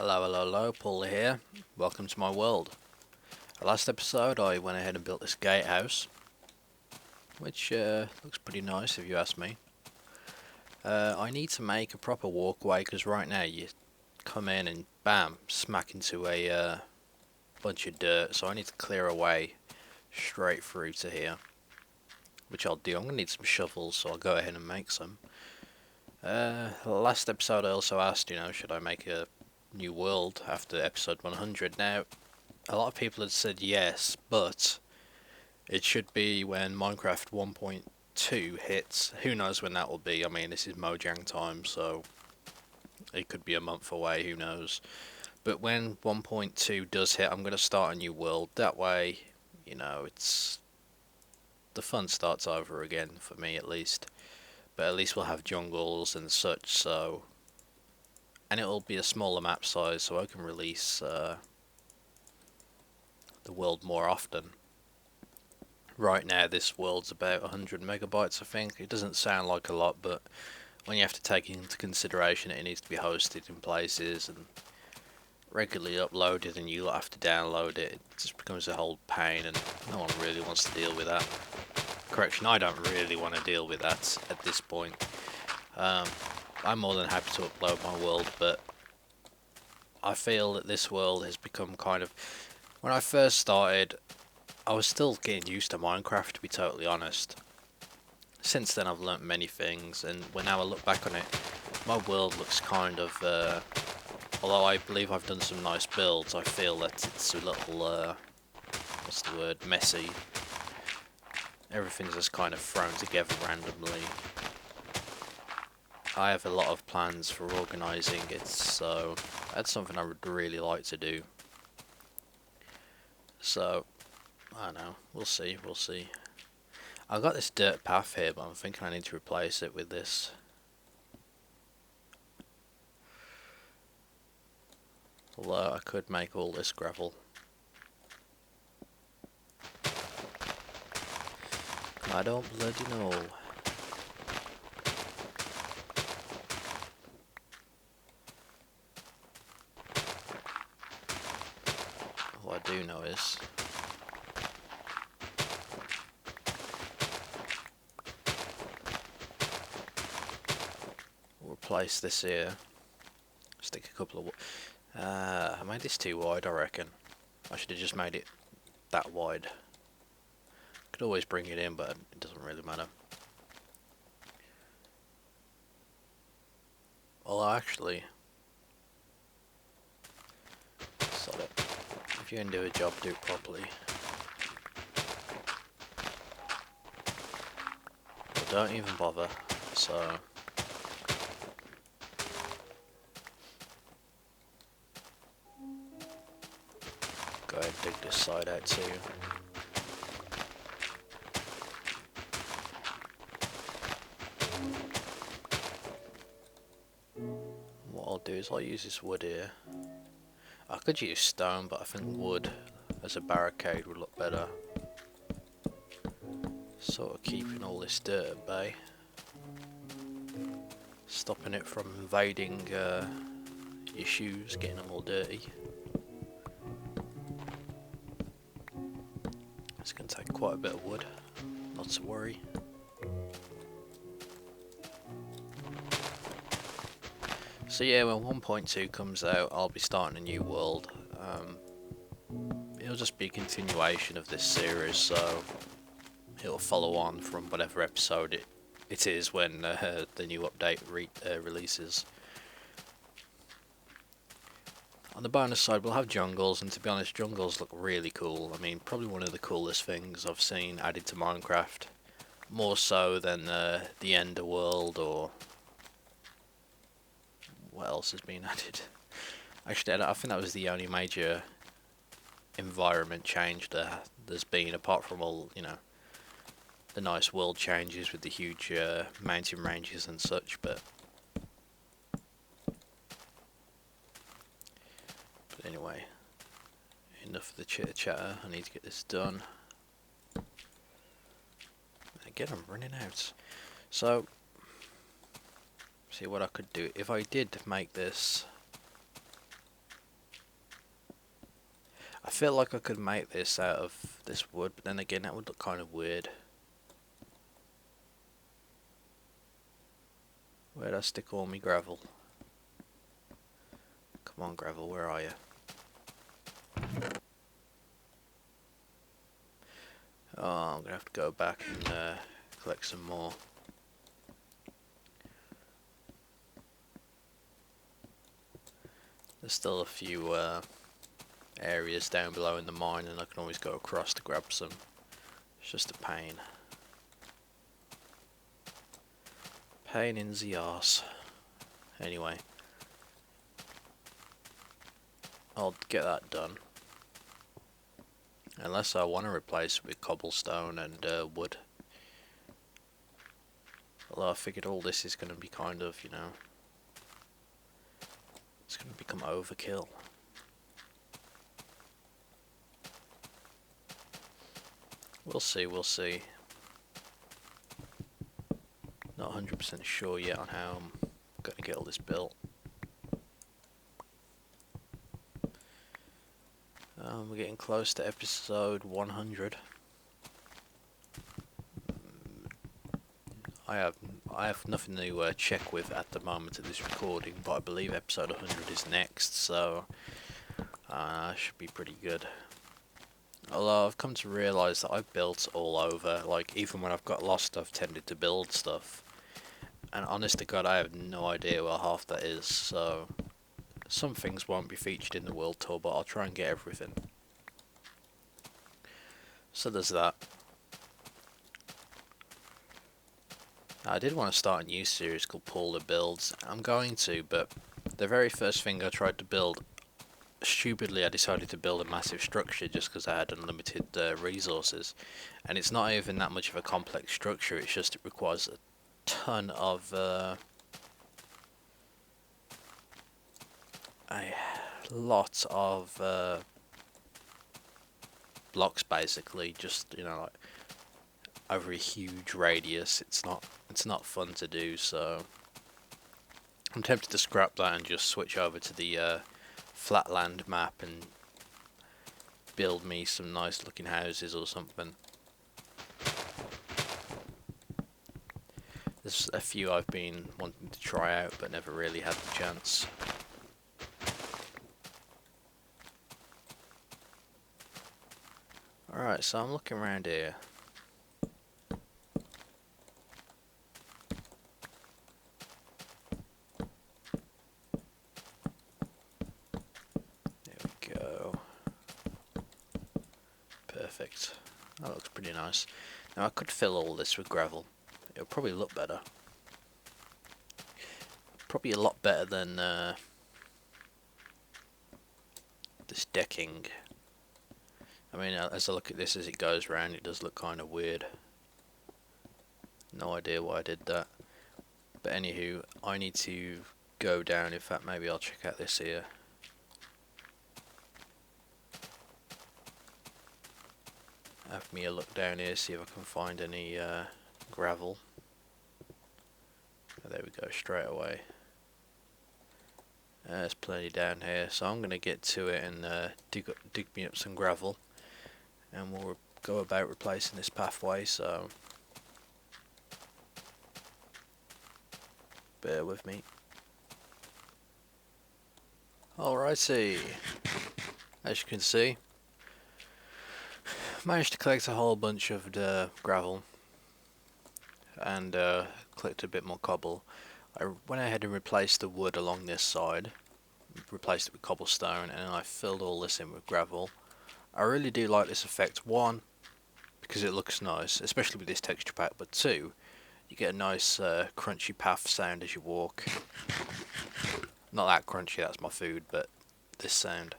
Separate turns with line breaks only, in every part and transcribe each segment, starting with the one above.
Hello, hello, hello, Pauleh here. Welcome to my world. Last episode I went ahead and built this gatehouse, which looks pretty nice if you ask me. I need to make a proper walkway because right now you come in and bam, smack into a bunch of dirt, so I need to clear a way straight through to here, which I'll do. I'm going to need some shovels, so I'll go ahead and make some. Last episode I also asked, should I make a new world after episode 100. Now, a lot of people had said yes, but it should be when Minecraft 1.2 hits. Who knows when that will be? I mean, this is Mojang time, so it could be a month away, who knows. But when 1.2 does hit, I'm going to start a new world. That way, it's the fun starts over again, for me at least. But at least we'll have jungles and such, so... And it'll be a smaller map size, so I can release the world more often. Right now this world's about 100 megabytes, I think. It doesn't sound like a lot, but when you have to take into consideration it needs to be hosted in places and regularly uploaded and you have to download it, it just becomes a whole pain and no one really wants to deal with that. Correction, I don't really want to deal with that at this point. I'm more than happy to upload my world, but I feel that this world has become kind of... When I first started, I was still getting used to Minecraft, to be totally honest. Since then I've learnt many things, and when now I look back on it, my world looks kind of, although I believe I've done some nice builds, I feel that it's a little, what's the word, messy. Everything's just kind of thrown together randomly. I have a lot of plans for organising it, so that's something I would really like to do. So, I don't know, we'll see. I've got this dirt path here, but I'm thinking I need to replace it with this. Although I could make all this gravel. I don't bloody know. All I do know is... we'll replace this here. Stick a couple of... I made this too wide, I reckon. I should have just made it that wide. Could always bring it in, but it doesn't really matter. Well, actually... sod it. If you're going to do a job, do it properly. Or don't even bother, so... go ahead and dig this side out too. What I'll do is I'll use this wood here. I could use stone, but I think wood as a barricade would look better. Sort of keeping all this dirt at bay. Stopping it from invading your shoes, getting them all dirty. It's going to take quite a bit of wood, not to worry. So yeah, when 1.2 comes out, I'll be starting a new world. It'll just be a continuation of this series, so it'll follow on from whatever episode it is when the new update releases. On the bonus side, we'll have jungles, and to be honest, jungles look really cool. I mean, probably one of the coolest things I've seen added to Minecraft. More so than the Ender World, or... what else has been added? Actually, I think that was the only major environment change there's been, apart from all, the nice world changes with the huge mountain ranges and such, but anyway, enough of the chitter chatter. I need to get this done. Again, I'm running out. So, see what I could do if I did make this feel like I could make this out of this wood, but then again that would look kind of weird. Where'd I stick all my gravel? Come on, gravel, where are you? Oh, I'm gonna have to go back and collect some more. There's still a few areas down below in the mine, and I can always go across to grab some. It's just a pain. Pain in the arse. Anyway, I'll get that done. Unless I want to replace it with cobblestone and wood. Although I figured all this is going to be kind of, you know, it's going to become overkill. We'll see, we'll see. Not 100% sure yet on how I'm going to get all this built. We're getting close to episode 100. I have nothing to check with at the moment of this recording, but I believe episode 100 is next, so should be pretty good. Although I've come to realise that I've built all over, like even when I've got lost I've tended to build stuff. And honest to God, I have no idea where half that is, so some things won't be featured in the world tour, but I'll try and get everything. So there's that. I did want to start a new series called Pauleh Builds. I'm going to, but the very first thing I tried to build, stupidly I decided to build a massive structure just because I had unlimited resources. And it's not even that much of a complex structure, it's just it requires a ton of a lot of blocks, basically, just, you know, like over a huge radius. It's not fun to do, so I'm tempted to scrap that and just switch over to the flatland map and build me some nice looking houses or something. There's a few I've been wanting to try out but never really had the chance. Alright, so I'm looking around here. There we go. Perfect. That looks pretty nice. Now I could fill all this with gravel. It'll probably look better. Probably a lot better than this decking. I mean, as I look at this as it goes round, it does look kind of weird. No idea why I did that. But anywho, I need to go down. In fact, maybe I'll check out this here. Have me a look down here, see if I can find any gravel. Oh, there we go, straight away. There's plenty down here, so I'm going to get to it and dig me up some gravel. And we'll go about replacing this pathway, so bear with me. Alrighty, as you can see, managed to collect a whole bunch of the gravel and collect a bit more cobble. I went ahead and replaced the wood along this side, replaced it with cobblestone, and I filled all this in with gravel. I really do like this effect, one, because it looks nice, especially with this texture pack, but two, you get a nice crunchy path sound as you walk. Not that crunchy, that's my food, but this sound,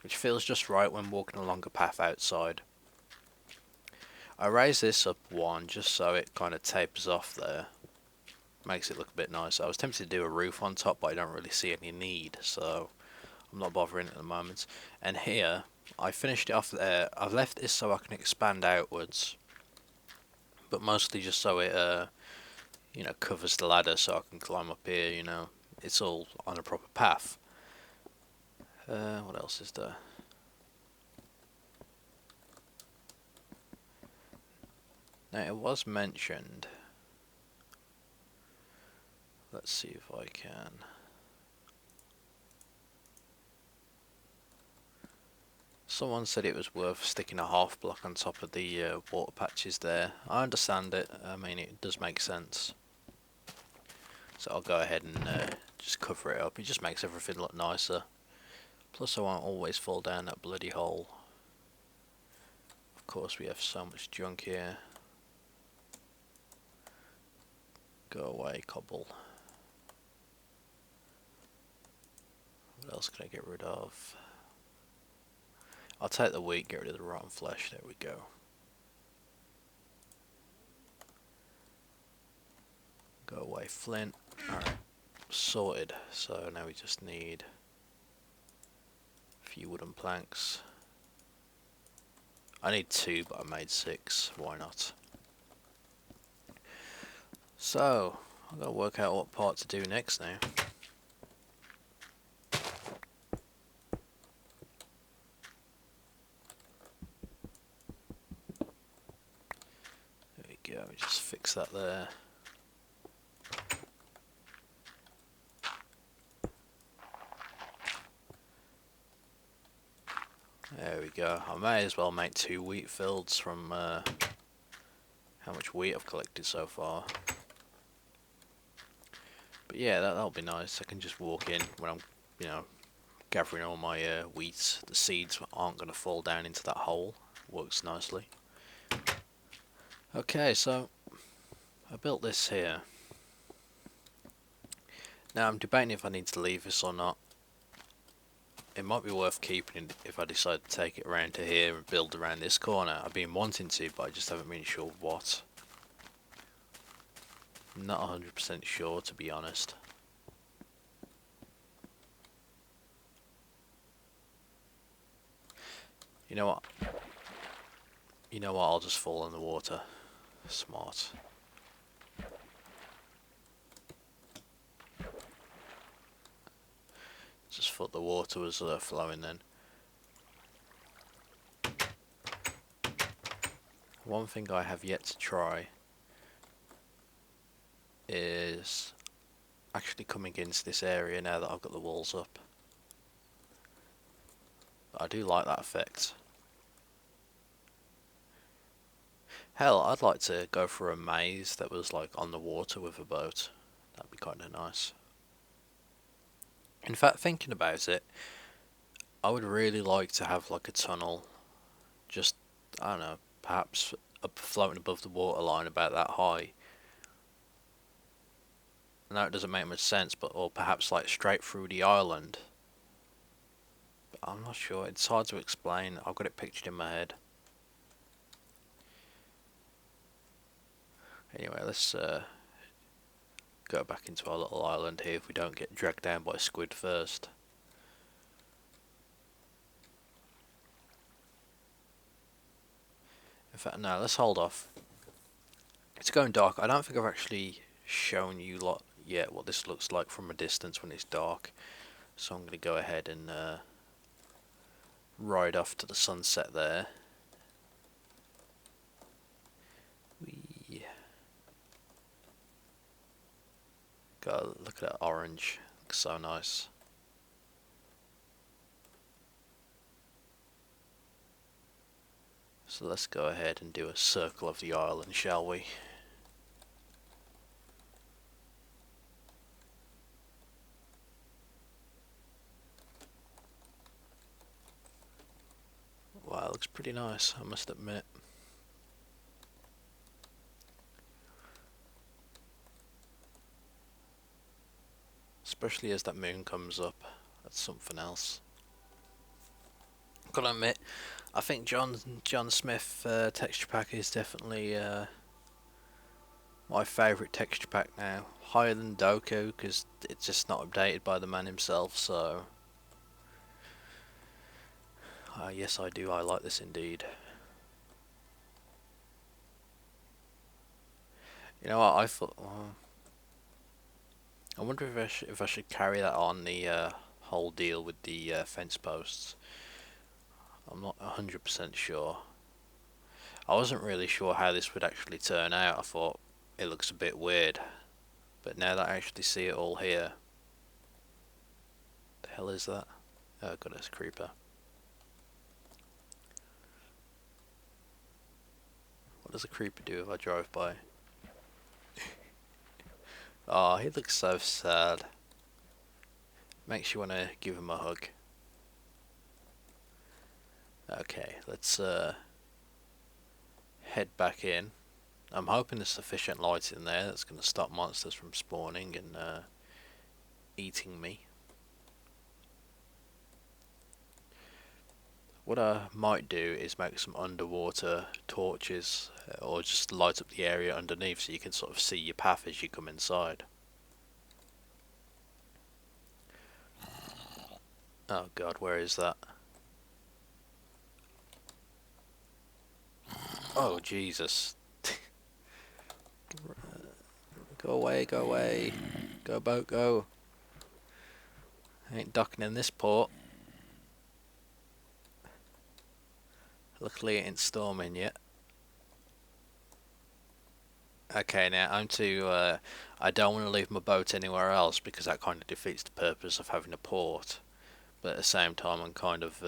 which feels just right when walking along a path outside. I raise this up one just so it kind of tapers off there, makes it look a bit nicer. I was tempted to do a roof on top, but I don't really see any need, so I'm not bothering at the moment. And here, I finished it off there. I've left this so I can expand outwards, but mostly just so it you know, covers the ladder so I can climb up here, you know. It's all on a proper path. What else is there? Now it was mentioned. Let's see if I can. Someone said it was worth sticking a half block on top of the water patches there. I understand it. I mean, it does make sense. So I'll go ahead and just cover it up. It just makes everything look nicer. Plus I won't always fall down that bloody hole. Of course we have so much junk here. Go away, cobble. What else can I get rid of? I'll take the wheat, get rid of the rotten flesh. There we go. Go away, flint. Alright, sorted. So now we just need a few wooden planks. I need 2, but I made 6. Why not? So, I've got to work out what part to do next now. There we go, we just fix that there. There we go. I may as well make 2 wheat fields from how much wheat I've collected so far. But yeah, that'll be nice. I can just walk in when I'm, gathering all my wheat. The seeds aren't going to fall down into that hole. Works nicely. Okay, so I built this here. Now I'm debating if I need to leave this or not. It might be worth keeping if I decide to take it around to here and build around this corner. I've been wanting to, but I just haven't been sure what. I'm not 100% sure, to be honest. You know what? I'll just fall in the water. Smart. Just thought the water was flowing then. One thing I have yet to try is actually coming into this area now that I've got the walls up. But I do like that effect. Hell, I'd like to go for a maze that was like on the water with a boat. That'd be kind of nice. In fact, thinking about it, I would really like to have like a tunnel, just, I don't know, perhaps up floating above the waterline about that high. I know it doesn't make much sense, but or perhaps like straight through the island. But I'm not sure, it's hard to explain. I've got it pictured in my head. Anyway, let's go back into our little island here if we don't get dragged down by a squid first. In fact, no, let's hold off. It's going dark. I don't think I've actually shown you lot yet what this looks like from a distance when it's dark. So I'm going to go ahead and ride off to the sunset there. God, look at that orange. Looks so nice. So let's go ahead and do a circle of the island, shall we? Wow, it looks pretty nice, I must admit. Especially as that moon comes up. That's something else. Gotta admit, I think John Smith texture pack is definitely my favourite texture pack now. Higher than Doku because it's just not updated by the man himself. So yes, I do. I like this indeed. You know what? I thought. I wonder if I should carry that on the whole deal with the fence posts. I'm not 100% sure. I wasn't really sure how this would actually turn out. I thought it looks a bit weird, but now that I actually see it all here, the hell is that? Oh god, it's a creeper. What does a creeper do if I drive by? Oh, he looks so sad. Makes you want to give him a hug. Okay, let's head back in. I'm hoping there's sufficient light in there that's going to stop monsters from spawning and eating me. What I might do is make some underwater torches or just light up the area underneath so you can sort of see your path as you come inside. Oh god, where is that? Oh Jesus. Go away, go away. Go boat, go. I ain't docking in this port. Luckily it ain't storming yet. Okay, now I don't want to leave my boat anywhere else because that kind of defeats the purpose of having a port. But at the same time I'm kind of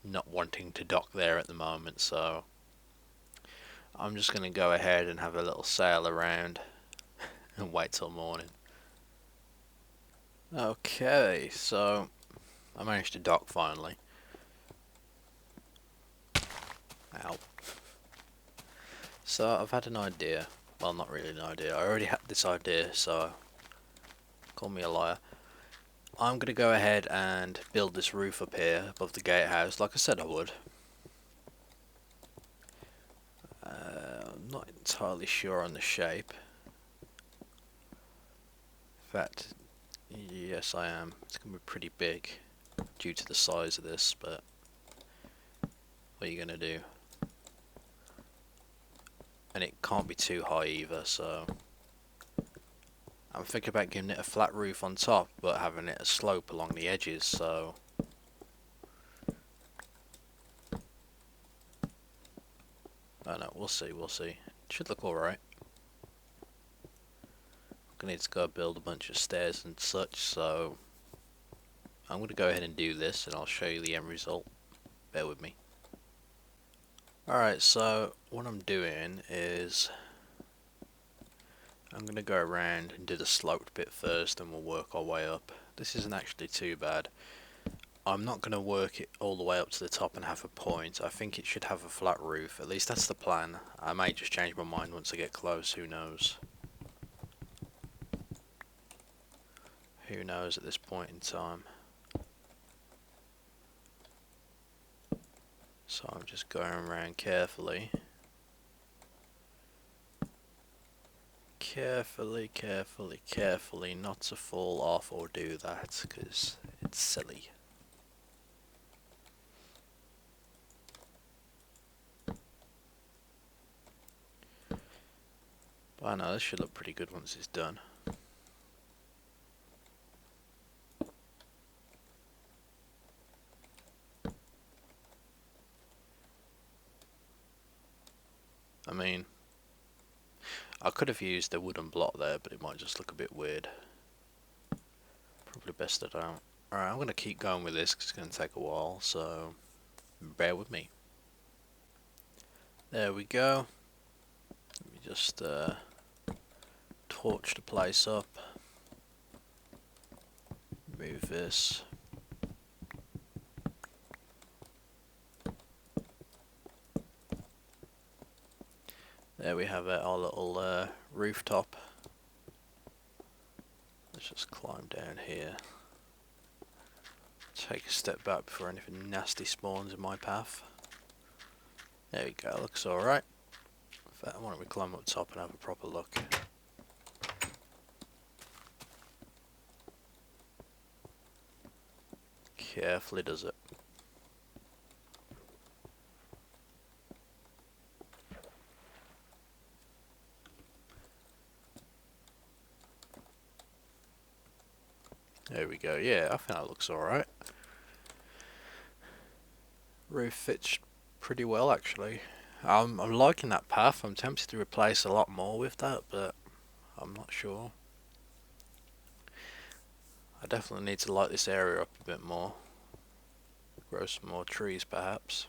not wanting to dock there at the moment, so I'm just going to go ahead and have a little sail around and wait till morning. Okay, so I managed to dock finally. Ow. So I've had an idea. Well, not really an idea. I already had this idea, so call me a liar. I'm going to go ahead and build this roof up here above the gatehouse, like I said I would. I'm not entirely sure on the shape. In fact, yes I am. It's going to be pretty big due to the size of this, but what are you going to do? And it can't be too high either, so I'm thinking about giving it a flat roof on top but having it a slope along the edges, so I don't know, we'll see, we'll see. It should look alright. I'm gonna need to go build a bunch of stairs and such, so I'm gonna go ahead and do this and I'll show you the end result. Bear with me. Alright, so what I'm doing is I'm gonna go around and do the sloped bit first and we'll work our way up. This isn't actually too bad. I'm not going to work it all the way up to the top and have a point. I think it should have a flat roof. At least that's the plan. I may just change my mind once I get close. Who knows? Who knows at this point in time? So I'm just going around carefully. Carefully, carefully, carefully not to fall off or do that because it's silly. But I know this should look pretty good once it's done. I mean, I could have used a wooden block there, but it might just look a bit weird. Probably best I don't. Alright, I'm going to keep going with this because it's going to take a while, so bear with me. There we go. Let me just torch the place up. Move this. There we have it, our little rooftop. Let's just climb down here. Take a step back before anything nasty spawns in my path. There we go, looks alright. In fact, why don't we climb up top and have a proper look. Carefully does it. There we go, yeah, I think that looks alright. Roof fits pretty well actually. I'm liking that path. I'm tempted to replace a lot more with that, but I'm not sure. I definitely need to light this area up a bit more. Grow some more trees, perhaps.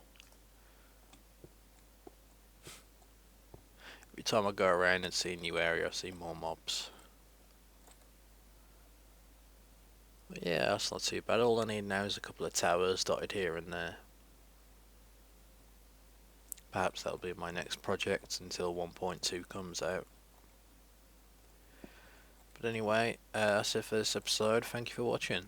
Every time I go around and see a new area, I see more mobs. But yeah, that's not too bad. All I need now is a couple of towers dotted here and there. Perhaps that'll be my next project until 1.2 comes out. But anyway, that's it for this episode. Thank you for watching.